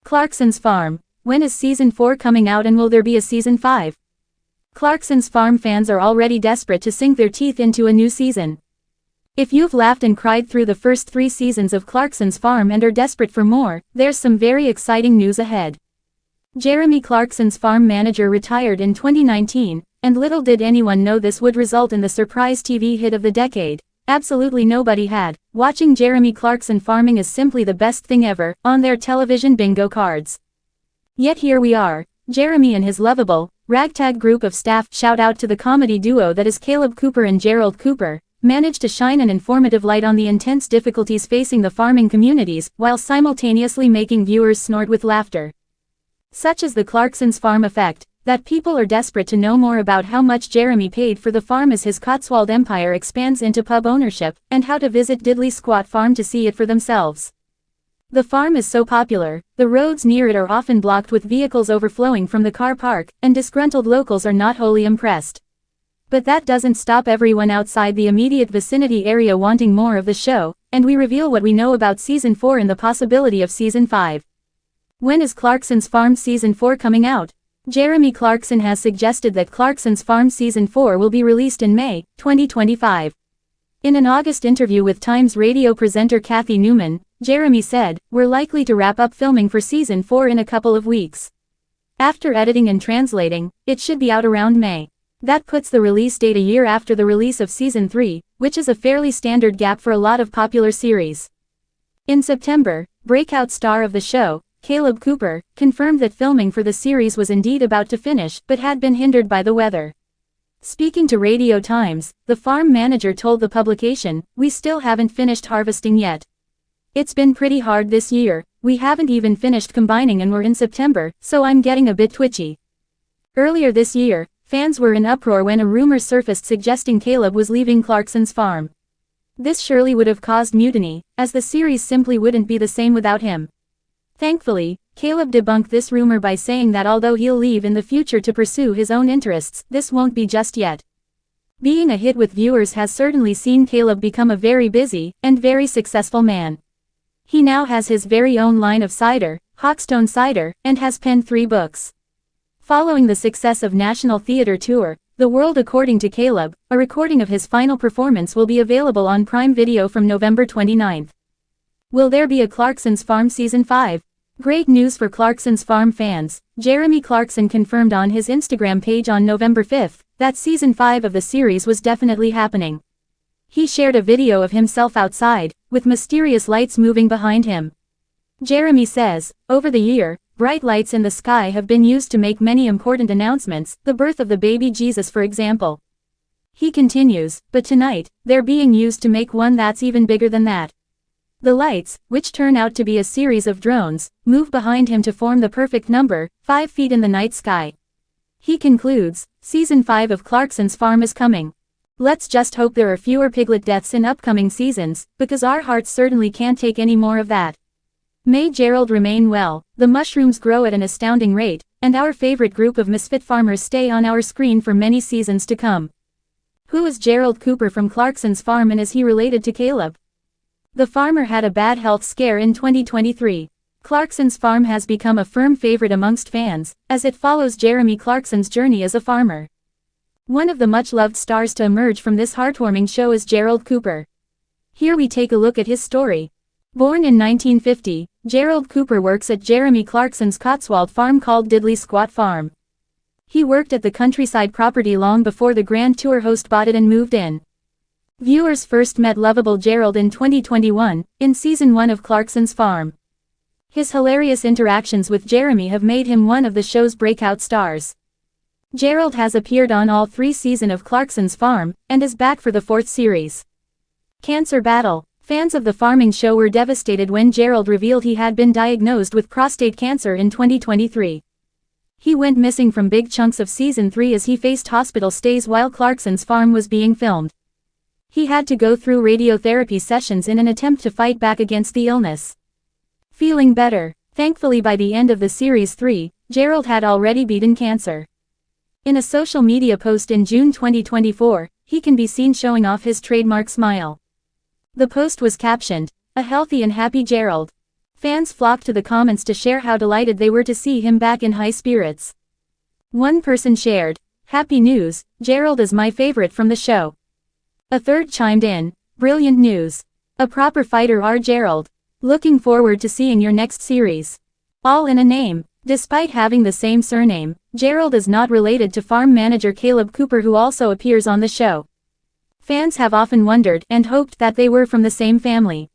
Clarkson's Farm. When is Season 4 coming out and will there be a Season 5? Clarkson's Farm fans are already desperate to sink their teeth into a new season. If you've laughed and cried through the first 3 seasons of Clarkson's Farm and are desperate for more, there's some very exciting news ahead. Jeremy Clarkson's farm manager retired in 2019, and little did anyone know this would result in the surprise TV hit of the decade. Absolutely nobody had. Watching Jeremy Clarkson farming is simply the best thing ever, on their television bingo cards. Yet here we are, Jeremy and his lovable, ragtag group of staff, shout out to the comedy duo that is Caleb Cooper and Gerald Cooper, managed to shine an informative light on the intense difficulties facing the farming communities, while simultaneously making viewers snort with laughter. Such is the Clarkson's Farm effect, that people are desperate to know more about how much Jeremy paid for the farm as his Cotswold empire expands into pub ownership, and how to visit Diddley Squat Farm to see it for themselves. The farm is so popular, the roads near it are often blocked with vehicles overflowing from the car park, and disgruntled locals are not wholly impressed. But that doesn't stop everyone outside the immediate vicinity area wanting more of the show, and we reveal what we know about Season 4 and the possibility of Season 5. When is Clarkson's Farm Season 4 coming out? Jeremy Clarkson has suggested that Clarkson's Farm Season 4 will be released in May 2025. In an August interview with Times radio presenter Kathy Newman, Jeremy said, "We're likely to wrap up filming for Season 4 in a couple of weeks. After editing and translating, it should be out around May. That puts the release date a year after the release of Season 3, which is a fairly standard gap for a lot of popular series." In September, breakout star of the show, Caleb Cooper, confirmed that filming for the series was indeed about to finish, but had been hindered by the weather. Speaking to Radio Times, the farm manager told the publication, "We still haven't finished harvesting yet. It's been pretty hard this year, we haven't even finished combining and we're in September, so I'm getting a bit twitchy." Earlier this year, fans were in uproar when a rumor surfaced suggesting Caleb was leaving Clarkson's Farm. This surely would have caused mutiny, as the series simply wouldn't be the same without him. Thankfully, Caleb debunked this rumor by saying that although he'll leave in the future to pursue his own interests, this won't be just yet. Being a hit with viewers has certainly seen Caleb become a very busy, and very successful man. He now has his very own line of cider, Hawkstone Cider, and has penned 3 books. Following the success of National Theatre Tour, The World According to Caleb, a recording of his final performance will be available on Prime Video from November 29. Will there be a Clarkson's Farm Season 5? Great news for Clarkson's Farm fans. Jeremy Clarkson confirmed on his Instagram page on November 5 that Season 5 of the series was definitely happening. He shared a video of himself outside, with mysterious lights moving behind him. Jeremy says, "Over the year, bright lights in the sky have been used to make many important announcements, the birth of the baby Jesus for example." He continues, "But tonight, they're being used to make one that's even bigger than that." The lights, which turn out to be a series of drones, move behind him to form the perfect number, 5 feet in the night sky. He concludes, "Season 5 of Clarkson's Farm is coming. Let's just hope there are fewer piglet deaths in upcoming seasons, because our hearts certainly can't take any more of that. May Gerald remain well, the mushrooms grow at an astounding rate, and our favorite group of misfit farmers stay on our screen for many seasons to come." Who is Gerald Cooper from Clarkson's Farm and is he related to Caleb? The farmer had a bad health scare in 2023. Clarkson's Farm has become a firm favorite amongst fans, as it follows Jeremy Clarkson's journey as a farmer. One of the much-loved stars to emerge from this heartwarming show is Gerald Cooper. Here we take a look at his story. Born in 1950, Gerald Cooper works at Jeremy Clarkson's Cotswold farm called Diddley Squat Farm. He worked at the countryside property long before the Grand Tour host bought it and moved in. Viewers first met lovable Gerald in 2021, in Season 1 of Clarkson's Farm. His hilarious interactions with Jeremy have made him one of the show's breakout stars. Gerald has appeared on all 3 seasons of Clarkson's Farm, and is back for the 4th series. Cancer battle. Fans of the farming show were devastated when Gerald revealed he had been diagnosed with prostate cancer in 2023. He went missing from big chunks of Season 3 as he faced hospital stays while Clarkson's Farm was being filmed. He had to go through radiotherapy sessions in an attempt to fight back against the illness. Feeling better. Thankfully by the end of the Series 3, Gerald had already beaten cancer. In a social media post in June 2024, he can be seen showing off his trademark smile. The post was captioned, "A healthy and happy Gerald." Fans flocked to the comments to share how delighted they were to see him back in high spirits. One person shared, "Happy news, Gerald is my favorite from the show." A third chimed in, "Brilliant news. A proper fighter our Gerald. Looking forward to seeing your next series." All in a name. Despite having the same surname, Gerald is not related to farm manager Caleb Cooper, who also appears on the show. Fans have often wondered and hoped that they were from the same family.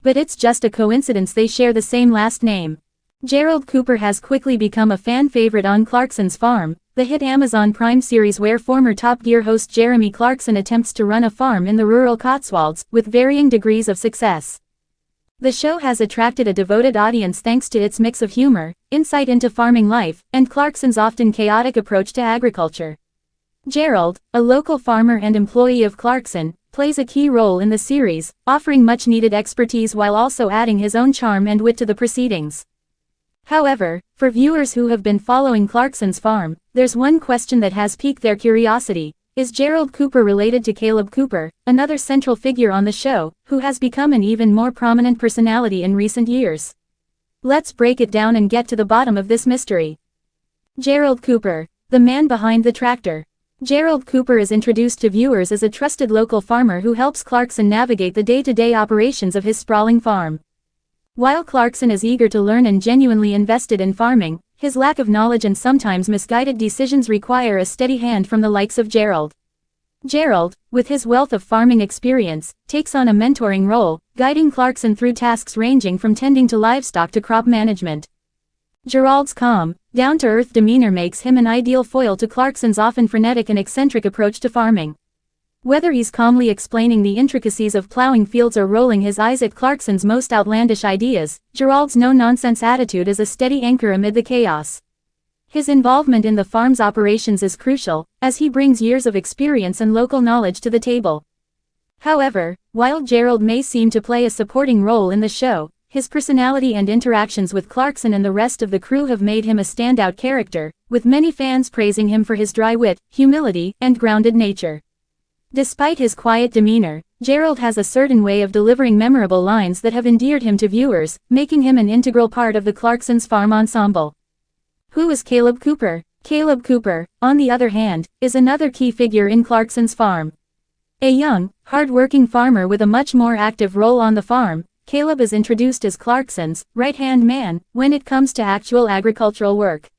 But it's just a coincidence they share the same last name. Gerald Cooper has quickly become a fan favorite on Clarkson's Farm, the hit Amazon Prime series where former Top Gear host Jeremy Clarkson attempts to run a farm in the rural Cotswolds, with varying degrees of success. The show has attracted a devoted audience thanks to its mix of humor, insight into farming life, and Clarkson's often chaotic approach to agriculture. Gerald, a local farmer and employee of Clarkson, plays a key role in the series, offering much-needed expertise while also adding his own charm and wit to the proceedings. However, for viewers who have been following Clarkson's Farm, there's one question that has piqued their curiosity. Is Gerald Cooper related to Caleb Cooper, another central figure on the show, who has become an even more prominent personality in recent years? Let's break it down and get to the bottom of this mystery. Gerald Cooper, the man behind the tractor. Gerald Cooper is introduced to viewers as a trusted local farmer who helps Clarkson navigate the day-to-day operations of his sprawling farm. While Clarkson is eager to learn and genuinely invested in farming, his lack of knowledge and sometimes misguided decisions require a steady hand from the likes of Gerald. Gerald, with his wealth of farming experience, takes on a mentoring role, guiding Clarkson through tasks ranging from tending to livestock to crop management. Gerald's calm, down-to-earth demeanor makes him an ideal foil to Clarkson's often frenetic and eccentric approach to farming. Whether he's calmly explaining the intricacies of plowing fields or rolling his eyes at Clarkson's most outlandish ideas, Gerald's no-nonsense attitude is a steady anchor amid the chaos. His involvement in the farm's operations is crucial, as he brings years of experience and local knowledge to the table. However, while Gerald may seem to play a supporting role in the show, his personality and interactions with Clarkson and the rest of the crew have made him a standout character, with many fans praising him for his dry wit, humility, and grounded nature. Despite his quiet demeanor, Gerald has a certain way of delivering memorable lines that have endeared him to viewers, making him an integral part of the Clarkson's Farm ensemble. Who is Caleb Cooper? Caleb Cooper, on the other hand, is another key figure in Clarkson's Farm. A young, hard-working farmer with a much more active role on the farm, Caleb is introduced as Clarkson's right-hand man when it comes to actual agricultural work.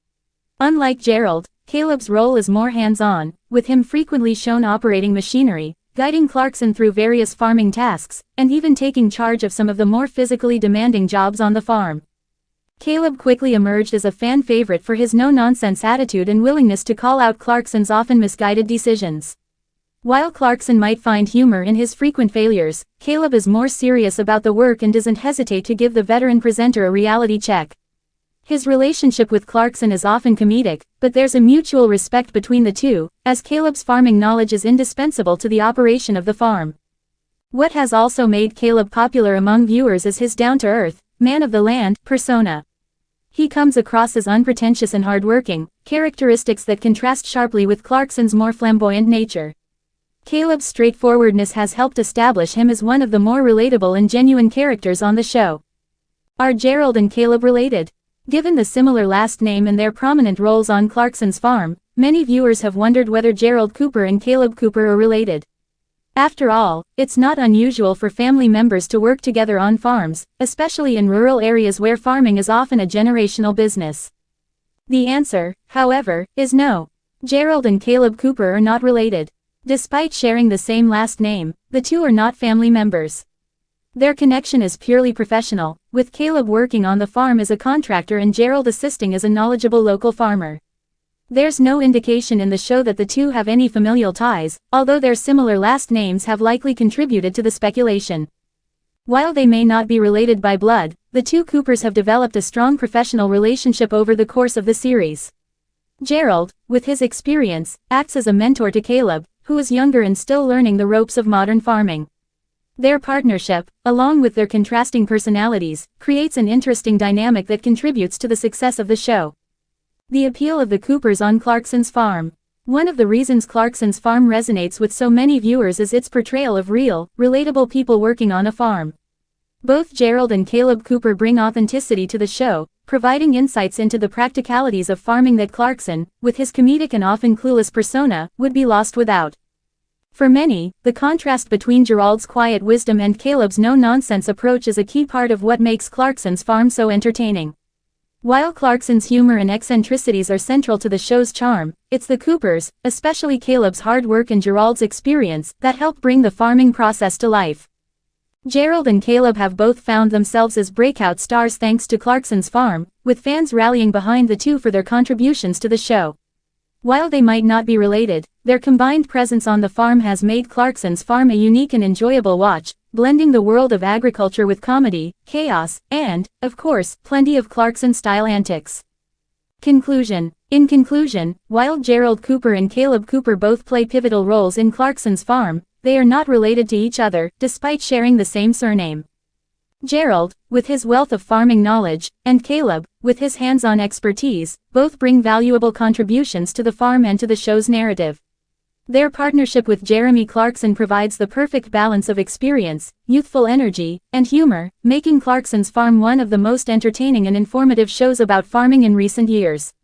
Unlike Gerald, Caleb's role is more hands-on, with him frequently shown operating machinery, guiding Clarkson through various farming tasks, and even taking charge of some of the more physically demanding jobs on the farm. Caleb quickly emerged as a fan favorite for his no-nonsense attitude and willingness to call out Clarkson's often misguided decisions. While Clarkson might find humor in his frequent failures, Caleb is more serious about the work and doesn't hesitate to give the veteran presenter a reality check. His relationship with Clarkson is often comedic, but there's a mutual respect between the two, as Caleb's farming knowledge is indispensable to the operation of the farm. What has also made Caleb popular among viewers is his down-to-earth, man-of-the-land persona. He comes across as unpretentious and hardworking, characteristics that contrast sharply with Clarkson's more flamboyant nature. Caleb's straightforwardness has helped establish him as one of the more relatable and genuine characters on the show. Are Gerald and Caleb related? Given the similar last name and their prominent roles on Clarkson's Farm, many viewers have wondered whether Gerald Cooper and Caleb Cooper are related. After all, it's not unusual for family members to work together on farms, especially in rural areas where farming is often a generational business. The answer, however, is no. Gerald and Caleb Cooper are not related. Despite sharing the same last name, the two are not family members. Their connection is purely professional, with Caleb working on the farm as a contractor and Gerald assisting as a knowledgeable local farmer. There's no indication in the show that the two have any familial ties, although their similar last names have likely contributed to the speculation. While they may not be related by blood, the two Coopers have developed a strong professional relationship over the course of the series. Gerald, with his experience, acts as a mentor to Caleb, who is younger and still learning the ropes of modern farming. Their partnership, along with their contrasting personalities, creates an interesting dynamic that contributes to the success of the show. The appeal of the Coopers on Clarkson's Farm. One of the reasons Clarkson's Farm resonates with so many viewers is its portrayal of real, relatable people working on a farm. Both Gerald and Caleb Cooper bring authenticity to the show, providing insights into the practicalities of farming that Clarkson, with his comedic and often clueless persona, would be lost without. For many, the contrast between Gerald's quiet wisdom and Caleb's no-nonsense approach is a key part of what makes Clarkson's Farm so entertaining. While Clarkson's humor and eccentricities are central to the show's charm, it's the Coopers, especially Caleb's hard work and Gerald's experience, that help bring the farming process to life. Gerald and Caleb have both found themselves as breakout stars thanks to Clarkson's Farm, with fans rallying behind the two for their contributions to the show. While they might not be related, their combined presence on the farm has made Clarkson's Farm a unique and enjoyable watch, blending the world of agriculture with comedy, chaos, and, of course, plenty of Clarkson-style antics. Conclusion. In conclusion, while Gerald Cooper and Caleb Cooper both play pivotal roles in Clarkson's Farm, they are not related to each other, despite sharing the same surname. Gerald, with his wealth of farming knowledge, and Caleb, with his hands-on expertise, both bring valuable contributions to the farm and to the show's narrative. Their partnership with Jeremy Clarkson provides the perfect balance of experience, youthful energy, and humor, making Clarkson's Farm one of the most entertaining and informative shows about farming in recent years.